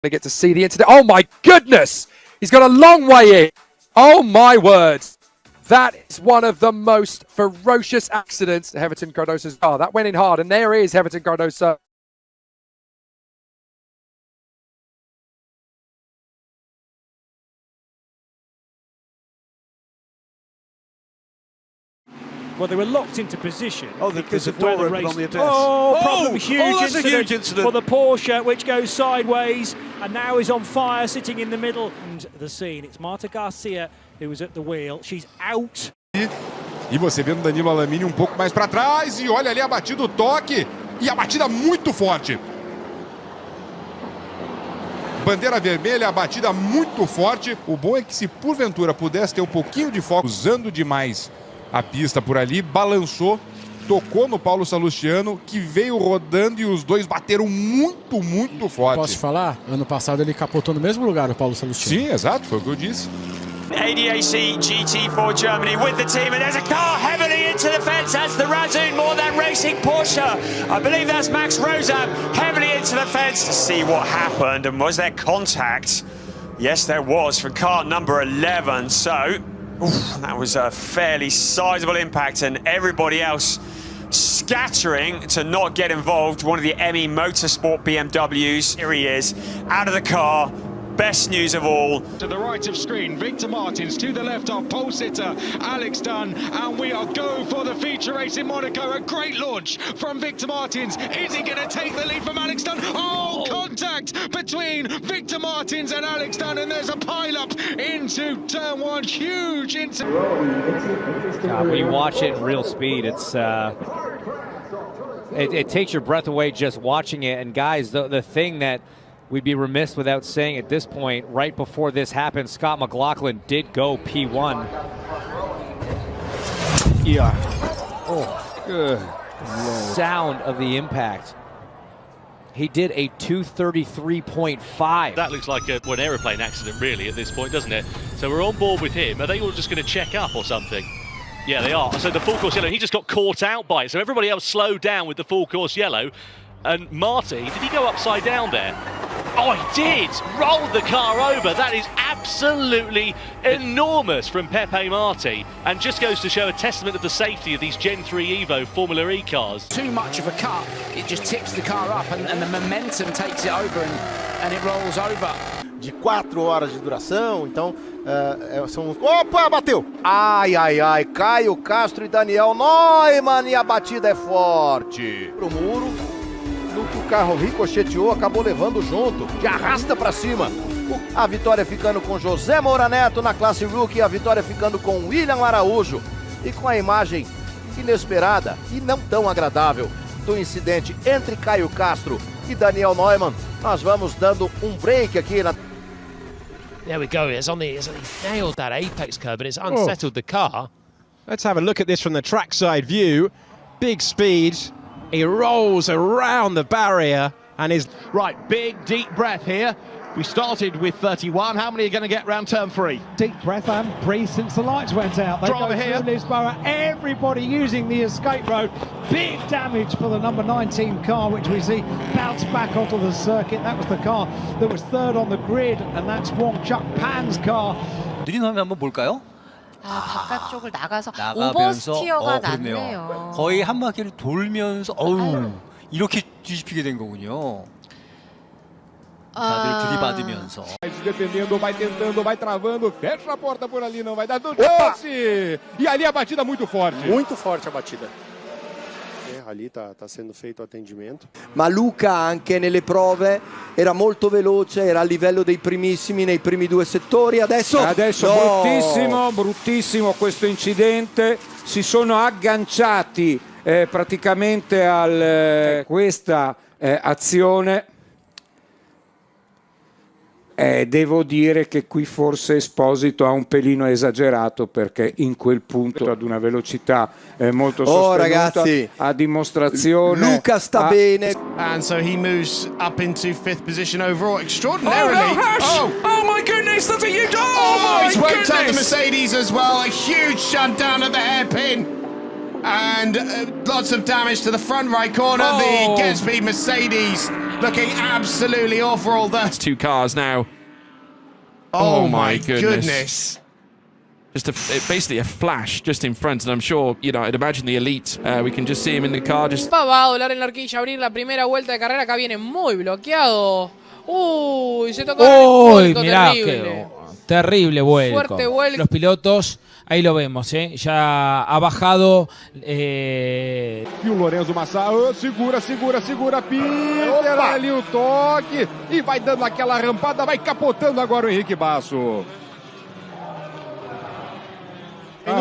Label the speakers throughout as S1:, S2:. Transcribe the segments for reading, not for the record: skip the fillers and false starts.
S1: to get to see the incident. Oh my goodness! He's got a long way in. Oh my word. That is one of the most ferocious accidents Everton Cardoso's car. That went in hard, and there is Everton Cardoso.
S2: Well, they were locked into position.
S3: Oh,
S2: because
S3: the
S2: of where
S3: door
S2: the
S3: opened
S2: race.
S3: on the abyss.
S2: Problem! Huge
S3: That's a huge incident
S2: for the Porsche, which goes sideways and now is on fire, sitting in the middle. And the scene, it's Marta Garcia who was at the wheel. She's out.
S4: E você vendo Danilo Alamini um pouco mais para trás e olha ali a batida, o toque e a batida muito forte. Bandeira vermelha, a batida muito forte. O bom é que se porventura pudesse ter um pouquinho de foco, usando demais a pista por ali, balançou, tocou no Paulo Salustiano, que veio rodando e os dois bateram muito, muito forte.
S5: Posso falar? Ano passado ele capotou no mesmo lugar, o Paulo Salustiano.
S4: Sim, exato, foi o que eu disse.
S6: ADAC GT4 Germany with the team, and there's a car heavily into the fence. That's the Razzoon More Than Racing Porsche. I believe that's Max Rosam heavily into the fence to see what happened. And was there contact? Yes, there was from car number 11. So that was a fairly sizable impact, and everybody else scattering to not get involved. One of the ME Motorsport BMWs. Here he is, out of the car. Best news of all.
S7: To the right of screen, Victor Martins. To the left, our pole sitter, Alex Dunn. And we are go for the feature race in Monaco. A great launch from Victor Martins. Is he going to take the lead from Alex Dunn? Oh, contact between Victor Martins and Alex Dunn. And there's a pile-up into turn one. Huge into...
S8: When you watch it in real speed, it's... It takes your breath away just watching it. And guys, the thing that we'd be remiss without saying at this point, right before this happened, Scott McLaughlin did go P1. Yeah. Oh, good. Sound of the impact. He did a 233.5.
S9: That looks like an aeroplane accident, really, at this point, doesn't it? So we're on board with him. Are they all just going to check up or something? Yeah, they are. So the full course yellow, he just got caught out by it. So everybody else slowed down with the full course yellow. And Marty, did he go upside down there? Oh, he did! Rolled the car over. That is absolutely enormous from Pepe Marti, and just goes to show a testament of the safety of these Gen 3 Evo Formula E cars.
S10: Too much of a cut, it just tips the car up, and the momentum takes it over, and it rolls over.
S3: De 4 horas de duração, então são... Opa, bateu! Ai, ai, ai, Caio Castro e Daniel Neumann, e a batida é forte. Pro muro. No que o carro ricocheteou, acabou levando junto, de arrasta para cima. A vitória ficando com José Moura Neto na classe Rookie, a vitória ficando com William Araújo. E com a imagem inesperada e não tão agradável do incidente entre Caio Castro e Daniel Neumann, nós vamos dando um break aqui na...
S11: There we go, he nailed that apex curve, but it's unsettled the car.
S12: Let's have a look at this from the trackside view. Big speed. He rolls around the barrier and is...
S13: Right, big deep breath here. We started with 31. How many are going to get round turn 3?
S14: Deep breath and breathe since the lights went out. They
S13: Driver
S14: go
S13: here.
S14: through Lisboa. Everybody using the escape road. Big damage for the number 19 car, which we see bounce back onto the circuit. That was the car that was third on the grid, and that's Wong Chuk Pan's car.
S15: 느린 화면 한번 볼까요?
S16: 바깥쪽을 나가서 오버스티어가 났네요.
S15: 거의 한 바퀴를 돌면서 이렇게 뒤집히게 된 거군요. 다들 들이받으면서.
S4: Vai se defendendo, vai tentando, vai travando, fecha a porta por ali, não vai dar do chance. E ali a batida muito forte.
S17: Muito forte a batida. Ali sta sendo fatto attendimento.
S18: Ma Luca anche nelle prove era molto veloce, era a livello dei primissimi nei primi due settori. Adesso
S19: no! bruttissimo questo incidente, si sono agganciati praticamente a questa azione. Devo dire che qui forse Esposito ha un pelino esagerato, perché in quel punto ad una velocità molto sostenuta,
S18: ragazzi,
S19: a dimostrazione
S18: Luca sta bene.
S20: And so he moves up into 5th position overall. Extraordinarily.
S7: Oh my goodness, that's a huge...
S20: Oh, he's worked out the Mercedes as well. A huge shutdown at the hairpin. And lots of damage to the front right corner. The Gatsby Mercedes looking absolutely awful. All the
S21: two cars now.
S20: Oh my goodness.
S21: Just basically a flash just in front, and I'm sure, you know, I'd imagine the elite, we can just see him in the car just...
S22: Va a doblar en la horquilla, abrir la primera vuelta de carrera, acá viene muy bloqueado. Uy, se tocó el vuelco,
S2: mirá,
S22: terrible.
S2: Terrible vuelco.
S22: Fuerte vuelco.
S2: Los pilotos, ahí lo vemos, ya ha bajado.
S4: E o Lorenzo Massa segura, Peter, ali o toque, e vai dando aquela rampada, vai capotando agora o Henrique Basso.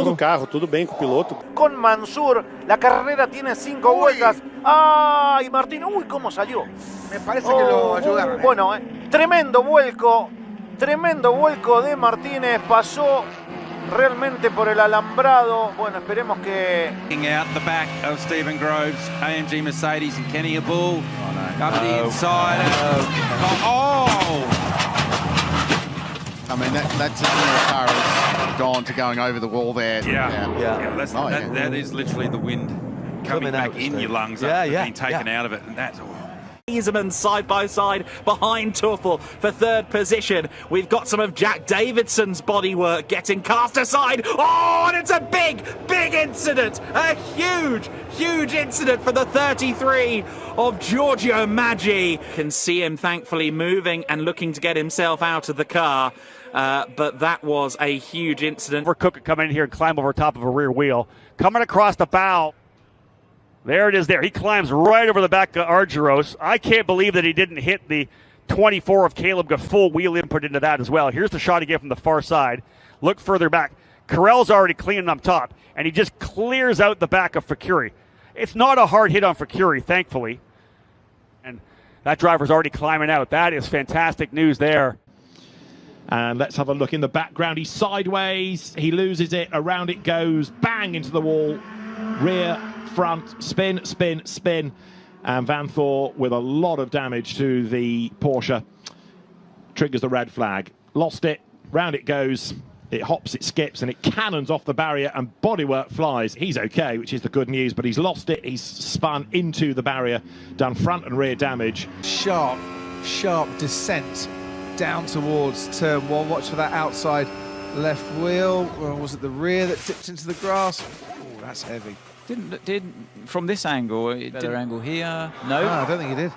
S17: Do carro, tudo bem com o piloto.
S3: Con Mansur, la carrera tiene 5 vueltas. ¡Ay, Martín! ¡Uy, cómo salió!
S23: Me parece que lo ayudaron.
S3: Bueno, tremendo vuelco de Martínez. Pasó realmente por el alambrado. Bueno, esperemos que...
S24: Out the back of Stephen Groves, AMG Mercedes and Kenny Abul. Up the inside.
S20: I mean, that's a car has gone to going over the wall there.
S24: That is literally the wind coming back in your lungs after being taken out of it, and that's...
S25: Iserman side by side behind Tuffle for third position. We've got some of Jack Davidson's bodywork getting cast aside. Oh, and it's a big incident. A huge incident for the 33 of Giorgio Maggi. Can see him thankfully moving and looking to get himself out of the car. But that was a huge incident.
S26: Cook could come in here and climb over top of a rear wheel. Coming across the bow. There it is there. He climbs right over the back of Argyros. I can't believe that he didn't hit the 24 of Caleb, got full wheel input into that as well. Here's the shot again from the far side. Look further back. Carell's already cleaning up top, and he just clears out the back of Facuri. It's not a hard hit on Facuri, thankfully. And that driver's already climbing out. That is fantastic news there.
S13: And let's have a look in the background. He's sideways. He loses it. Around it goes. Bang into the wall. Rear, front, spin. And Van Thor with a lot of damage to the Porsche. Triggers the red flag. Lost it. Round it goes. It hops, it skips, and it cannons off the barrier, and bodywork flies. He's okay, which is the good news, but he's lost it. He's spun into the barrier, done front and rear damage.
S27: Sharp descent down towards turn one. Watch for that outside left wheel. Or was it the rear that tipped into the grass? Oh, that's heavy.
S28: Didn't from this angle, better angle here. No,
S27: I don't think he did.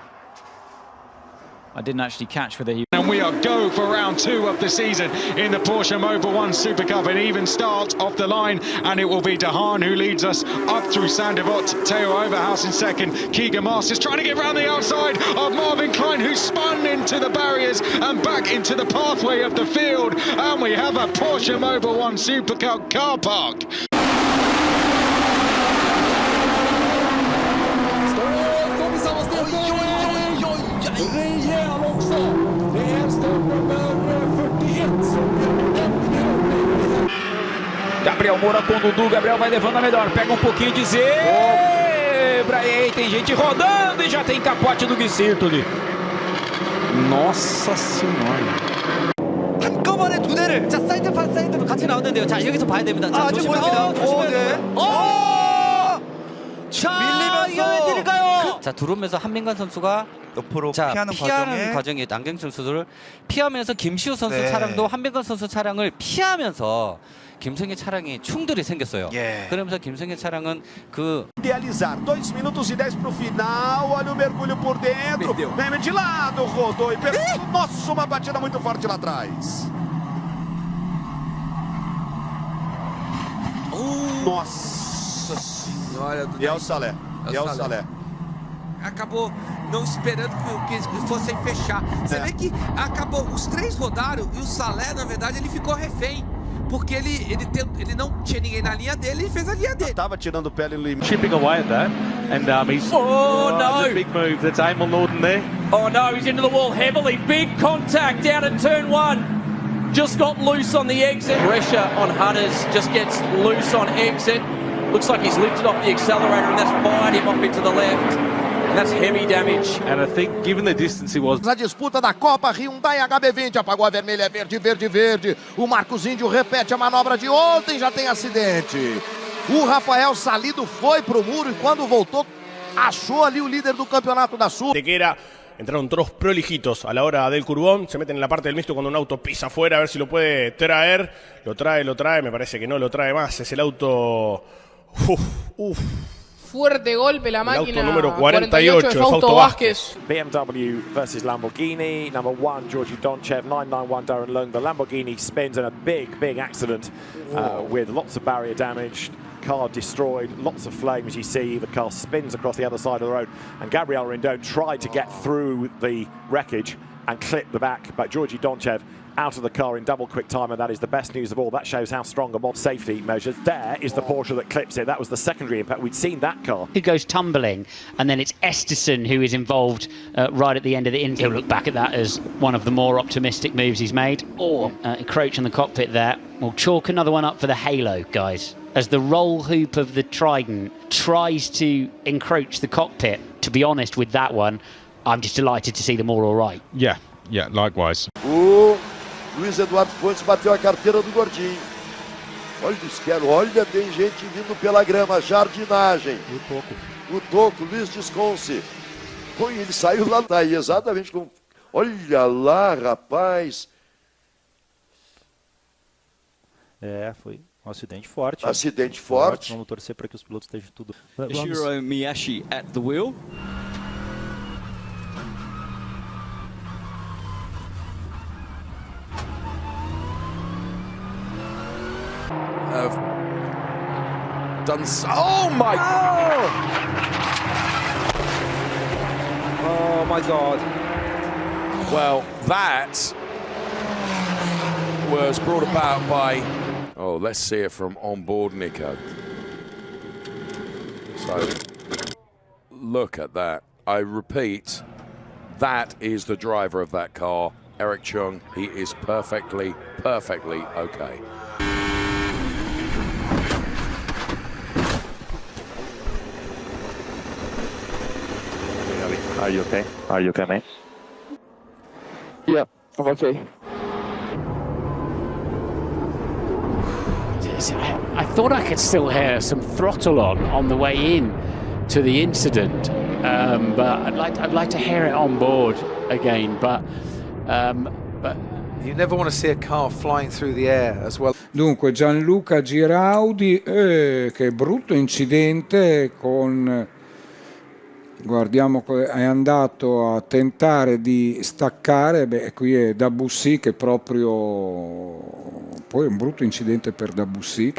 S28: I didn't actually catch whether he...
S7: And we are go for round 2 of the season in the Porsche Mobil 1 Super Cup. An even start off the line, and it will be Dehaan who leads us up through Sandevot. Theo Overhouse in second. Keegan Masters trying to get round the outside of Marvin Klein, who spun into the barriers and back into the pathway of the field. And we have a Porsche Mobil 1 Super Cup car park.
S8: Gabriel Moura com o Dudu, Gabriel vai levando a melhor, pega um pouquinho de zebra, e tem gente rodando e já tem capote do Guicirtoli.
S29: Nossa senhora.
S30: 한꺼번에 두 대를 자 사이드 반 사이드로 같이 나오는데요. 자 여기서 봐야 됩니다. 자 조심해요. 자 이거 웬일일까요? 자 들어오면서 한민관 선수가 옆으로 피하는 과정에 남경 선수를 피하면서 김시우 선수 차량도 한민관 선수 차량을 피하면서 김성희 차량이 충돌이 생겼어요. 그러면서 김성희 차량은 그
S3: Idealizar. 2 minutos e 10 para o final. Olha o mergulho por dentro. Vem de lado, rodou e perdeu. Nossa, uma batida muito forte lá atrás. Nossa senhora. E é o Salé.
S31: Acabou não esperando que fossem fechar. Você vê que acabou, os 3 rodaram e o Salé, na verdade, ele ficou refém. Porque ele não tinha ninguém na linha dele e fez a linha dele.
S3: Tava tirando pele no limite.
S32: Chipping away at that, and he's...
S8: Oh, no!
S32: A big move. That's Emil Norden there.
S8: Oh, no, he's into the wall heavily. Big contact down at turn 1. Just got loose on the exit. Pressure on Hunters, just gets loose on exit. Looks like he's lifted off the accelerator, and that's fired him off into the left. And that's heavy damage.
S32: And I think, given the distance he was...
S3: A disputa da Copa Hyundai HB20, apagou a vermelha, verde. O Marcos Índio repete a manobra de ontem, já tem acidente. O Rafael Salido foi pro muro e quando voltou, achou ali o líder do campeonato da Sul.
S33: Tegueira
S1: entraron todos prolijitos a la hora del curbón, se meten en la parte del mixto cuando un auto pisa afuera a ver si lo puede traer, lo trae, me parece que no lo trae más, es el auto...
S22: Fuerte golpe la máquina.
S1: El auto número 48 de Fausto Vázquez.
S5: BMW versus Lamborghini. Number 1, Georgi Donchev, 991 Darren Lung. The Lamborghini spins in a big accident with lots of barrier damage. Car destroyed, lots of flames you see. The car spins across the other side of the road. And Gabriel Rindon tried to get through the wreckage and clip the back. But Georgi Donchev out of the car in double quick time, and that is the best news of all. That shows how strong a mod safety measures. There is the Porsche that clips it. That was the secondary impact. We'd seen that car.
S6: Who goes tumbling, and then it's Esterson who is involved right at the end of the He'll look back at that as one of the more optimistic moves he's made. Or encroach on the cockpit there. We'll chalk another one up for the Halo, guys. As the roll hoop of the Trident tries to encroach the cockpit, to be honest with that one, I'm just delighted to see them all right.
S4: Yeah, likewise.
S3: Luiz Eduardo Fontes bateu a carteira do Gordinho. Olha o esquero, olha, tem gente vindo pela grama, jardinagem. O Toco, Luiz Desconce. Ele saiu lá, tá aí, exatamente como... Olha lá, rapaz.
S9: Foi um acidente forte.
S3: Acidente forte.
S9: Vamos torcer para que os pilotos estejam tudo...
S10: Ishiro Miyashi at the wheel.
S21: Have done so. Oh my!
S9: Oh my God!
S21: Well, that was brought about by. Oh, let's see it from on board, Nico. So, look at that. I repeat, that is the driver of that car, Eric Chung. He is perfectly okay.
S11: Are you okay? Are you okay, mate?
S12: Yeah, I'm okay.
S14: I thought I could still hear some throttle on the way in to the incident, but I'd like to hear it on board again. But
S27: you never want to see a car flying through the air as well.
S15: Dunque Gianluca Giraudi, che brutto incidente con... Guardiamo, è andato a tentare di staccare, qui è Debussy che proprio, poi è un brutto incidente per Debussy.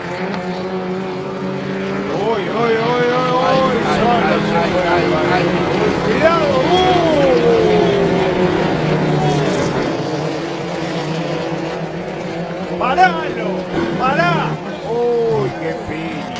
S9: Pará! Ui, que pena!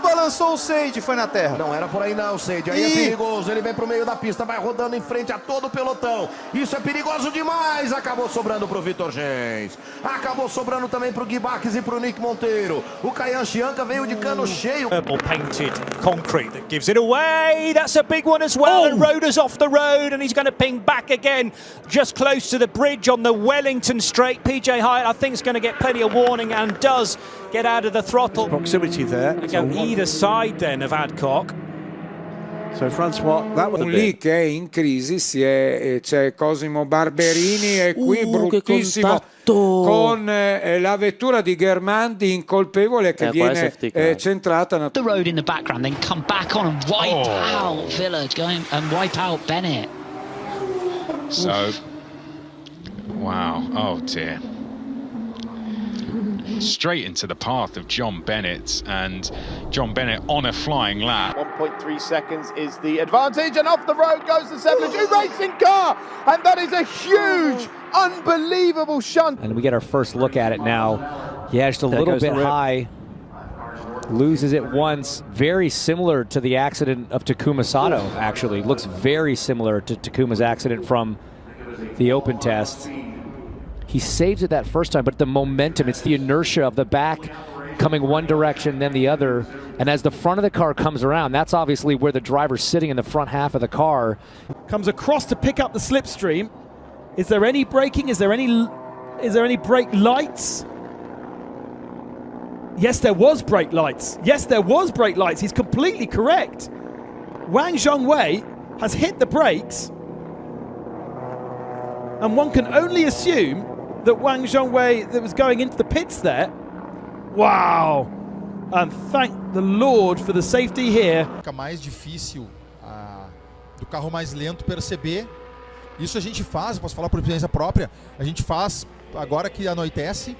S3: Balançou o Seide, foi na terra. Não era por aí não, Seide. Aí é perigoso. Ele vem pro meio da pista, vai rodando em frente a todo o pelotão. Isso é perigoso demais. Acabou sobrando pro Vitor Gens. Acabou sobrando também pro Gui Baques e pro Nick Monteiro. O Kayan Chianca veio de cano cheio.
S2: Purple painted concrete that gives it away. That's a big one as well. And Roder's off the road and he's going to ping back again just close to the bridge on the Wellington Straight. PJ Hyatt, I think, is going to get plenty of warning and does get out of the throttle.
S27: Proximity there.
S2: They go either side then of Adcock.
S27: So Francois, that was
S15: lì che è in crisi c'è Cosimo Barberini e qui bruttissimo con la vettura di Germandi incolpevole che viene centrata.
S6: The road in the background, then come back on and wipe out Village going and wipe out Bennett.
S4: So, wow, oh dear. Straight into the path of John Bennett, and John Bennett on a flying lap.
S15: 1.3 seconds is the advantage, and off the road goes the 72 racing car, and that is a huge, unbelievable shunt.
S16: And we get our first look at it now. Yeah, just a little bit high. Loses it once. Very similar to the accident of Takuma Sato, actually. Looks very similar to Takuma's accident from the open test. He saves it that first time, but the momentum, it's the inertia of the back coming one direction, then the other. And as the front of the car comes around, that's obviously where the driver's sitting in the front half of the car.
S2: Comes across to pick up the slipstream. Is there any braking? Is there any brake lights? Yes, there was brake lights. Yes, there was brake lights. He's completely correct.
S7: Wang Zhongwei has hit the brakes, and one can only assume that Wang Zhongwei that was going into the pits there. Wow! And thank the Lord for the safety here.
S13: Fica mais difícil do carro mais lento perceber. Isso a gente faz, posso falar por experiência própria, a gente faz agora que anoitece.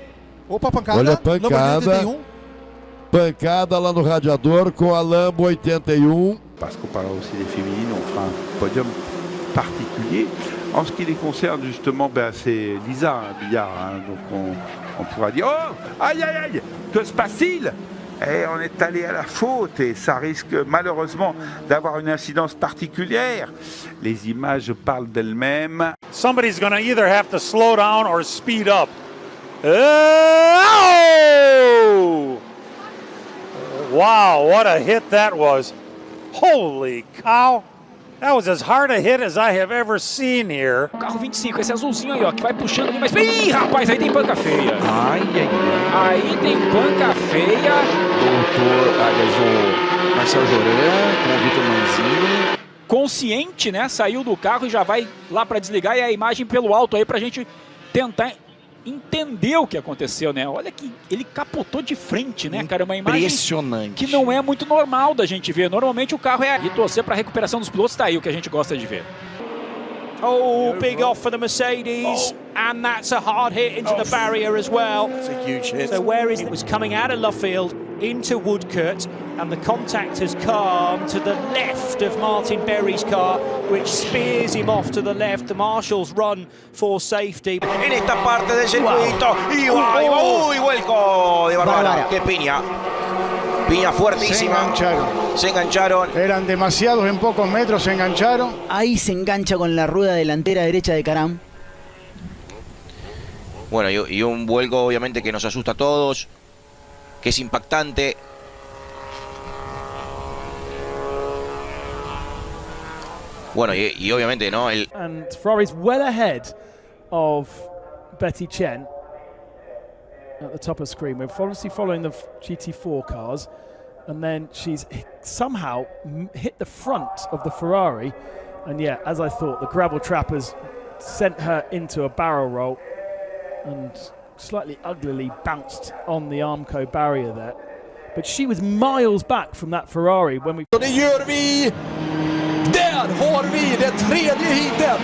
S13: Opa, pancada.
S17: Olha a pancada. Pancada lá no radiador com a Lambo 81.
S18: Parce qu'on parle aussi des féminines, on fera un podium particulier. En ce qui les concerne, justement, c'est Lisa, Billard. Hein, donc on pourra dire, oh, aïe, aïe, aïe, que se passe-t-il? Et on est allé à la faute et ça risque malheureusement d'avoir une incidence particulière. Les images parlent d'elles-mêmes.
S19: Somebody's going to either have to slow down or speed up. Oh! Wow, what a hit that was. Holy cow. That was as hard a hit as I have ever seen here.
S2: Carro 25, esse azulzinho aí, ó, que vai puxando ali mais. Ih, rapaz, aí tem panca feia.
S17: Ai, ai, ai.
S2: Aí tem panca feia.
S17: Doutor, aliás, o Marcelo Joran com o Vitor Manzini.
S2: Consciente, né? Saiu do carro e já vai lá para desligar. E a imagem pelo alto aí pra gente tentar entender o que aconteceu, né? Olha que ele capotou de frente, né, cara? Uma imagem
S17: impressionante,
S2: que não é muito normal da gente ver. Normalmente o carro é e torcer para a recuperação dos pilotos, tá aí o que a gente gosta de ver. Oh, big off for the Mercedes, and that's a hard hit into the barrier as well.
S17: That's a huge hit.
S2: So where is it? Was coming out of Luffield into Woodcote, and the contact has come to the left of Martin Berry's car, which spears him off to the left. The marshals run for safety.
S3: En esta parte del circuito, y va, uy, vuelco de Bárbara, qué piña. Piña fuertísima. Se engancharon.
S9: Eran demasiados en pocos metros, se engancharon.
S20: Ahí se engancha con la rueda delantera derecha de Karam.
S3: Bueno, y un vuelco obviamente que nos asusta a todos, que es impactante. Bueno, y obviamente, ¿no?
S32: And Ferrari's well ahead of Betty Chen at the top of the screen. We're obviously following the GT4 cars, and then she's somehow hit the front of the Ferrari, and yeah, as I thought, the gravel trap has sent her into a barrel roll and slightly uglily bounced on the Armco barrier there. But she was miles back from that Ferrari when we...
S23: Det gör vi! Där har vi det tredje heatet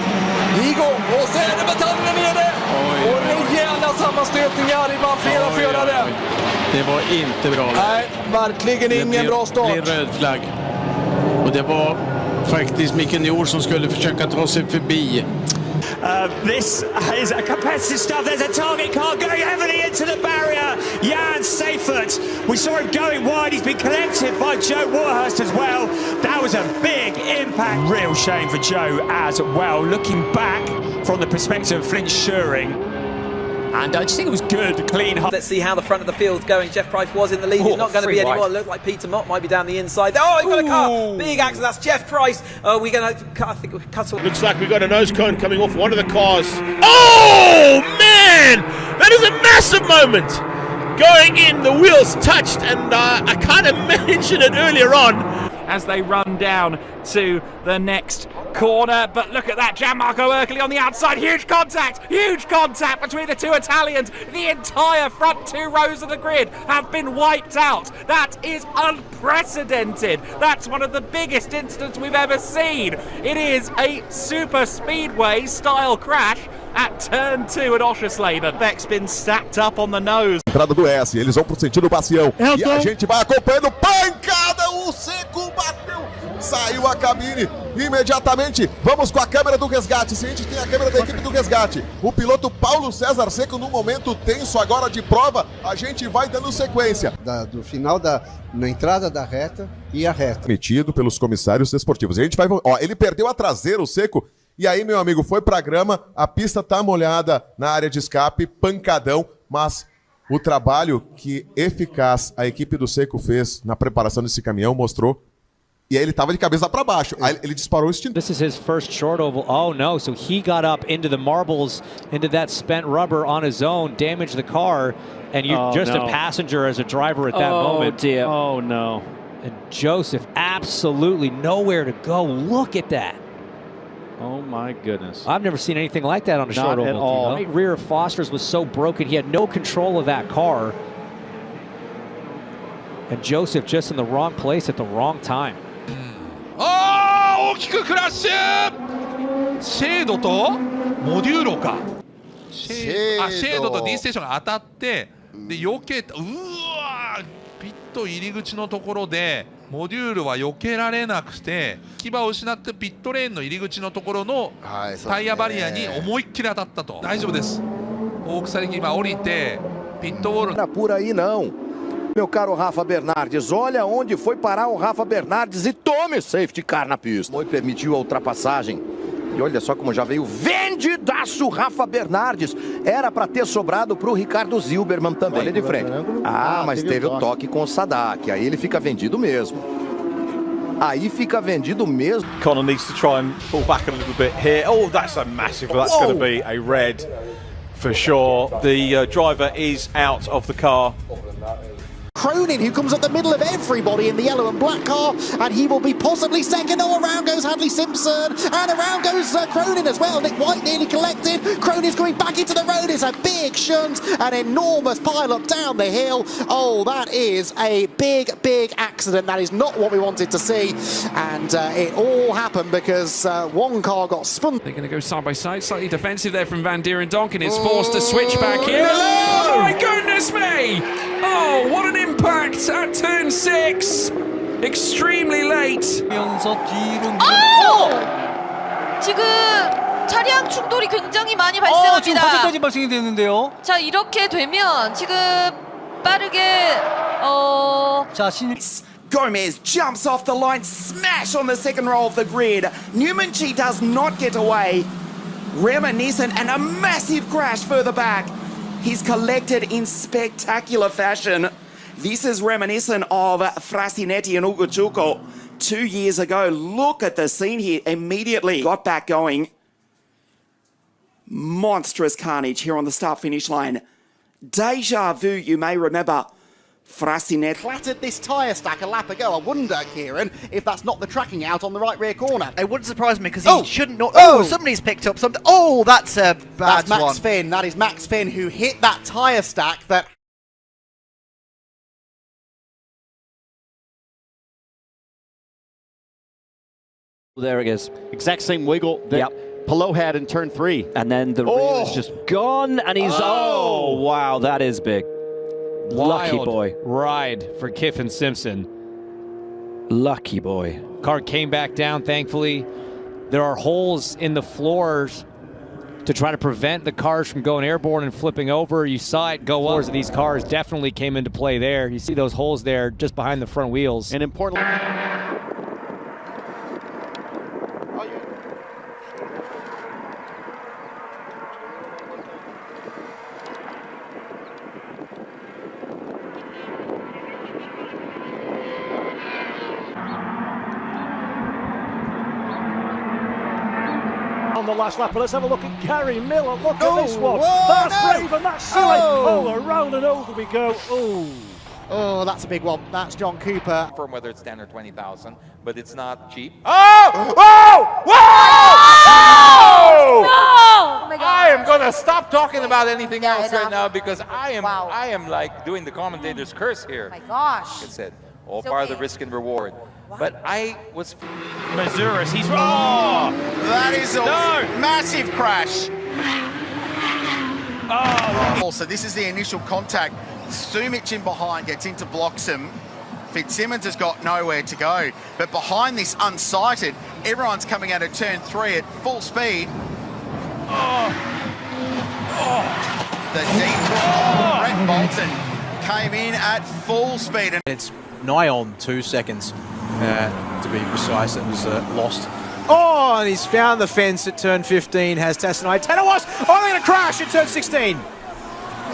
S23: igång och så är det metallerna nere och rejäla sammanstötningar bland flera förare.
S17: Det var inte bra.
S23: Nej, verkligen ingen bra start.
S17: Det blev röd flagg. Och det var faktiskt Micke Njord som skulle försöka ta sig förbi.
S2: This is a competitive stuff. There's a target car going heavily into the barrier. Jan Seifert. We saw him going wide. He's been collected by Joe Warhurst as well. That was a big impact. Real shame for Joe as well. Looking back from the perspective of Flint Schuring. And I just think it was good, clean.
S24: Let's see how the front of the field's going. Jeff Price was in the lead. He's not going to be anymore. It looked like Peter Mott might be down the inside. Oh, he got a car. Big accident. That's Jeff Price. We're going to, I think we cut away.
S1: Looks like we've got a nose cone coming off one of the cars. Oh, man! That is a massive moment. Going in, the wheels touched, and I kind of mentioned it earlier on.
S2: As they run down to the next corner, but look at that, Gianmarco Ercoli on the outside, huge contact between the two Italians. The entire front two rows of the grid have been wiped out. That is unprecedented. That's one of the biggest incidents we've ever seen. It is a super speedway style crash at turn 2 at Oschersleben. Beck's been stacked up on the nose.
S17: Entrada do S, eles vão pro sentido Bacião. E a gente vai acompanhando. Pancada, o Seco bateu. Saiu a cabine imediatamente. Vamos com a câmera do resgate. Se a gente tem a câmera da equipe do resgate. O piloto Paulo César Seco num momento tenso agora de prova. A gente vai dando sequência.
S25: Do final na entrada da reta e a reta.
S17: Metido pelos comissários esportivos. A gente vai... Ó, ele perdeu a traseira, o Seco. E aí, meu amigo, foi pra grama. A pista tá molhada na área de escape. Pancadão. Mas o trabalho que eficaz a equipe do Seco fez na preparação desse caminhão mostrou. E aí ele tava de cabeça para baixo. Aí ele disparou o extintor.
S16: This is his first short oval. Oh no, so he got up into the marbles, into that spent rubber on his own, damaged the car, and you're a passenger as a driver at that moment.
S2: Oh dear. Oh no.
S16: And Joseph absolutely nowhere to go. Look at that.
S5: Oh my goodness.
S16: I've never seen anything like that on a short oval.
S5: Not at all.
S16: The right rear of Foster's was so broken, he had no control of that car. And Joseph just in the wrong place at the wrong time.
S8: 大きくクラッシュ。シェードとモデューロか。シェードと D ステーションが当たってで避けた。うわピット入り口のところでモデュールは避けられなくて牙を失ってピットレーンの入り口のところのタイヤバリアに思いっきり当たったと。大丈夫です。大腐り今降りてピットウォール。
S3: Por aí não. Meu caro Rafa Bernardes, olha onde foi parar o Rafa Bernardes e tome safety car na pista. E permitiu a ultrapassagem. E olha só como já veio vendidaço Rafa Bernardes. Era para ter sobrado para o Ricardo Zilberman também. Olha de frente. Ah, mas teve o toque com o Sadak. Aí ele fica vendido mesmo. Aí fica vendido mesmo.
S10: Connor needs to try and pull back a little bit here. Oh, that's a massive. That's going to be a red for sure. The driver is out of the car.
S11: Cronin, who comes up the middle of everybody in the yellow and black car, and he will be possibly second. Oh, around goes Hadley Simpson, and around goes Cronin as well. Nick White nearly collected. Cronin's going back into the road. It's a big shunt, an enormous pile-up down the hill. Oh, that is a big, big accident. That is not what we wanted to see, and it all happened because one car got spun.
S12: They're going to go side by side, slightly defensive there from Van Dier and Donkin. It's forced to switch back here. Oh, my goodness me! Oh, what an impact at turn 6. Extremely late.
S21: 지금 차량 충돌이 굉장히 많이 발생합니다.
S22: 지금 화재까지 발생이 됐는데요.
S21: 자, 이렇게 되면 지금 빠르게
S22: 자,
S26: Gomez jumps off the line, smash on the second row of the grid. Newmanchi does not get away. Reminiscent and a massive crash further back. He's collected in spectacular fashion. This is reminiscent of Frasinetti and Uguchuko 2 years ago. Look at the scene here. Immediately got back going. Monstrous carnage here on the start-finish line. Deja vu, you may remember. Frasinetti
S11: Clattered this tyre stack a lap ago. I wonder, Kieran, if that's not the tracking out on the right rear corner.
S28: It wouldn't surprise me because he shouldn't not. Oh, somebody's picked up something. Oh, that's a bad
S11: That's Max
S28: one.
S11: Finn. That is Max Finn who hit that tyre stack that.
S5: There it is. Exact same wiggle that Palou had in turn 3.
S16: And then the rear is just gone, and he's oh wow, that is big. Lucky
S2: Wild
S16: boy.
S2: ride for Kiffin Simpson.
S16: Lucky boy.
S2: Car came back down, thankfully. There are holes in the floors to try to prevent the cars from going airborne and flipping over. You saw it go up. These cars definitely came into play there. You see those holes there just behind the front wheels.
S5: And importantly,
S7: On the last lap, but let's have a look at Gary Miller. Look at this one. That's brave and that's silly. Oh, around and over we go.
S11: Oh, that's a big one. That's John Cooper.
S29: From whether it's 10 or 20,000, but it's not cheap.
S32: Oh! Whoa! Whoa!
S21: No! Oh my God.
S32: I am gonna stop talking about anything else right now because I am like doing the commentator's curse here.
S21: Oh my gosh.
S32: Like I said, all part of the risk and reward. But I was.
S8: Mazuris, he's. Oh!
S30: That is a massive crash.
S8: Oh!
S30: So this is the initial contact. Sumich in behind gets into Bloxham. Fitzsimmons has got nowhere to go. But behind this unsighted, everyone's coming out of turn 3 at full speed. The deep Brett Bolton came in at full speed. And
S31: it's nigh on 2 seconds, to be precise, that was lost.
S22: Oh, and he's found the fence at turn 15, has Tassanai. Tanawas, oh, they're going to crash at turn 16.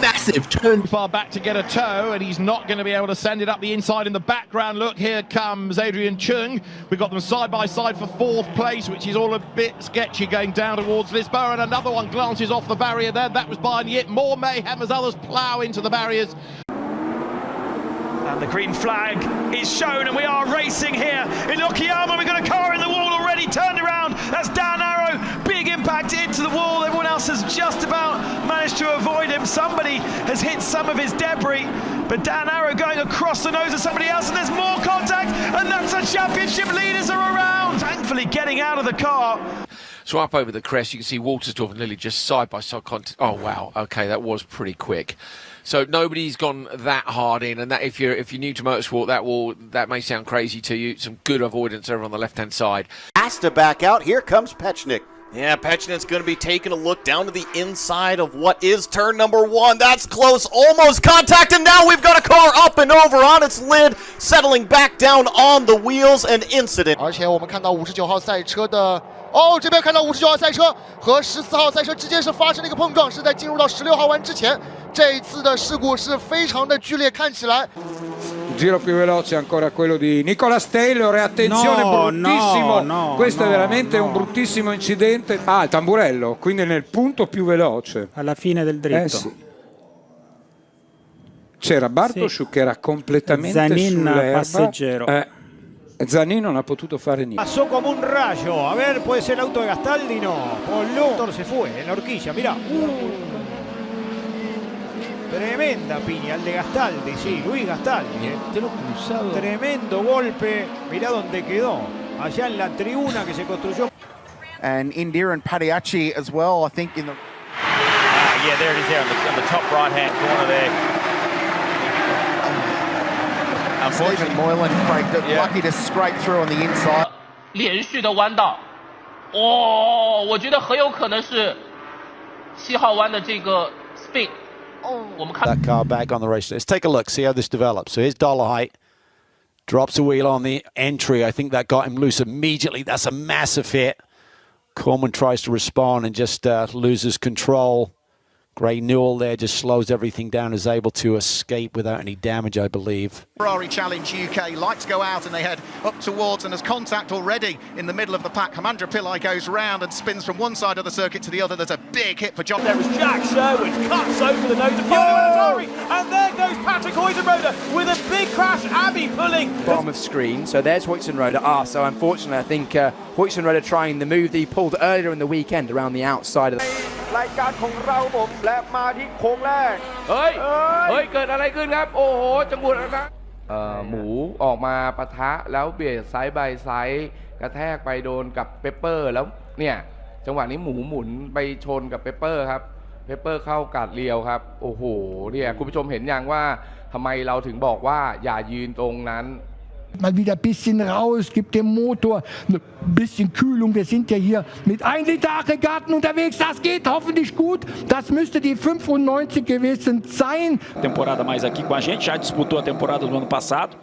S8: Massive turn far back to get a toe, and he's not going to be able to send it up the inside. In the background, look, here comes Adrian Chung. We've got them side by side for 4th place, which is all a bit sketchy going down towards Lisboa, and another one glances off the barrier there. That was behind yet more mayhem as others plough into the barriers.
S4: And the green flag is shown, and we are racing here in Okayama. We've got a car in the wall already, turned around. That's Dan Arrow, big impact into the wall. Everyone else has just about managed to avoid him. Somebody has hit some of his debris, but Dan Arrow going across the nose of somebody else, and there's more contact, and that's the championship leaders are around. Thankfully getting out of the car.
S6: So up over the crest, you can see Waltersdorf and Lilly just side-by-side contact. Oh, wow. OK, that was pretty quick. So nobody's gone that hard in, and that if you're new to motorsport, that may sound crazy to you. Some good avoidance over on the left-hand side.
S9: Has to back out. Here comes Pechnik. Yeah, Pechnik's going to be taking a look down to the inside of what is turn number 1. That's close, almost contact, and now we've got a car up and over on its lid, settling back down on the wheels, an incident.
S13: 而且我们看到59号赛车的这边看到59号赛车和14号赛车之间是发生了一个碰撞，是在进入到16号弯之前。这一次的事故是非常的剧烈，看起来。
S14: Il giro più veloce è ancora quello di Nicolas Taylor e attenzione, bruttissimo, questo è veramente un bruttissimo incidente. Il tamburello, quindi nel punto più veloce.
S15: Alla fine del dritto.
S14: Sì. C'era Bartosciu che era completamente
S15: Zanin
S14: sull'erba.
S15: Passeggero.
S14: Zanin non ha potuto fare niente.
S2: Pasó como un rayo. A ver, puede ser el auto de Gastaldi, no. Pollo se fue en la horquilla, mirá. Tremenda piña, el de Gastaldi, sí, Luis Gastaldi. Tremendo golpe, mirá dónde quedó. Allá en la tribuna que se construyó.
S30: And Indira and Padiachi as well, I think, in the...
S18: yeah, there it is there on the top right-hand corner there.
S30: Stephen Moylan, Craig, lucky to scrape through on the inside.
S19: 连续的弯道，我觉得很有可能是7号弯的这个 spin。That
S31: car back on the race. Let's take a look, see how this develops. So here's Dollarheight, drops a wheel on the entry. I think that got him loose immediately. That's a massive hit. Corman tries to respond and just loses control. Gray Newell there just slows everything down, is able to escape without any damage, I believe.
S30: Ferrari Challenge UK, lights go out and they head up towards, and there's contact already in the middle of the pack. Hamandra Pillai goes round and spins from one side of the circuit to the other. There's a big hit for John.
S2: There is Jack Sherwood, cuts over the nose of Fiona, and there goes Patrick Heusenroder with a big crash. Abby pulling.
S20: Bottom of screen, so there's Heusenroder. So unfortunately, I think Heusenroder trying the move that he pulled earlier in the weekend around the outside of the...
S23: รายการของเราผมและมาที่โค้งแรกเฮ้ยเกิดอะไรขึ้นครับโอ้โหจังหวะนะหมูออกมาปะทะแล้วเบียดไซด์บายไซด์กระแทกไปโดนกับเปปเปอร์แล้วเนี่ยจังหวะนี้หมูหมุนไปชนกับเปปเปอร์ครับเปปเปอร์เข้ากาดเรียวครับโอ้โหเนี่ยคุณผู้ชมเห็นยังว่าทำไมเราถึงบอกว่าอย่ายืนตรงนั้น
S24: Mal wieder ein bisschen raus, gibt dem Motor ein bisschen Kühlung. Wir sind ja hier mit 1 Liter Aggregaten unterwegs. Das geht hoffentlich gut. Das müsste die 95 gewesen sein.
S18: Temporada mais aqui com a gente, já disputou a temporada do ano passado.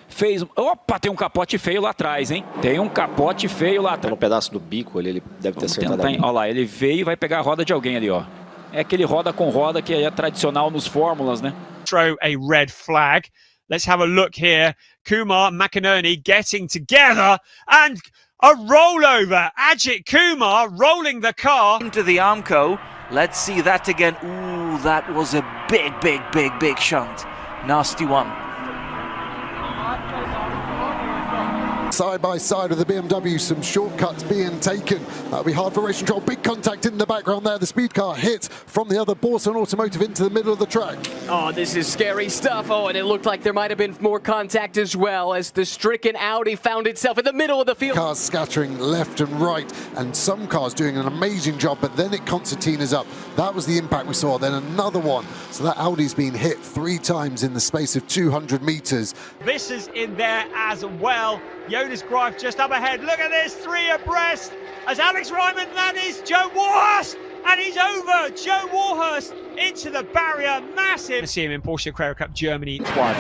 S18: Fez. Opa, tem um capote feio lá atrás, hein? Tem um capote feio lá atrás.
S27: No pedaço do bico ali, ele deve ter acertado.
S18: Olha lá, ele veio e vai pegar a roda de alguém ali, ó. É aquele roda com roda que é tradicional nos fórmulas, né?
S33: Throw a red flag. Let's have a look here. Kumar, McInerney getting together and a rollover. Ajit Kumar rolling the car.
S34: Into the Armco. Let's see that again. Ooh, that was a big shunt. Nasty one.
S35: Side by side with the BMW, some shortcuts being taken. That'll be hard for race control. Big contact in the background there. The speed car hit from the other Borson Automotive into the middle of the track.
S36: Oh, this is scary stuff. Oh, and it looked like there might have been more contact as well as the stricken Audi found itself in the middle of the field.
S35: Cars scattering left and right, and some cars doing an amazing job, but then it concertinas up. That was the impact we saw. Then another one. So that Audi's been hit 3 times in the space of 200 meters.
S33: This is in there as well. Jonas Greif just up ahead. Look at this, 3 abreast as Alex Ryman, that is Joe Warhurst, and he's over Joe Warhurst into the barrier. Massive. See him in Porsche Carrera Cup Germany.
S23: Watch.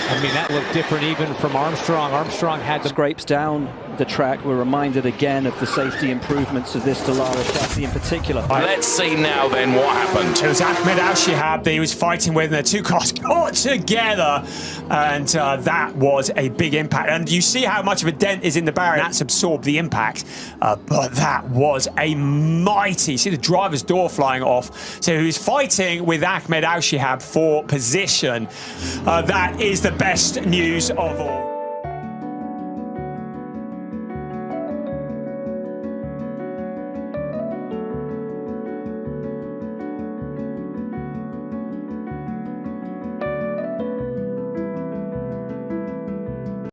S16: I mean, that looked different even from Armstrong. Armstrong had the
S5: scrapes down
S1: the track, we're reminded again of the safety improvements of this Dallara chassis in particular.
S3: Let's see now then what happened.
S33: It was Ahmed Al-Shihab that he was fighting with, and the two cars got together, and that was a big impact. And you see how much of a dent is in the barrier, that's absorbed the impact, but that was a mighty, see the driver's door flying off. So he was fighting with Ahmed Al-Shihab for position. That is the best news of all.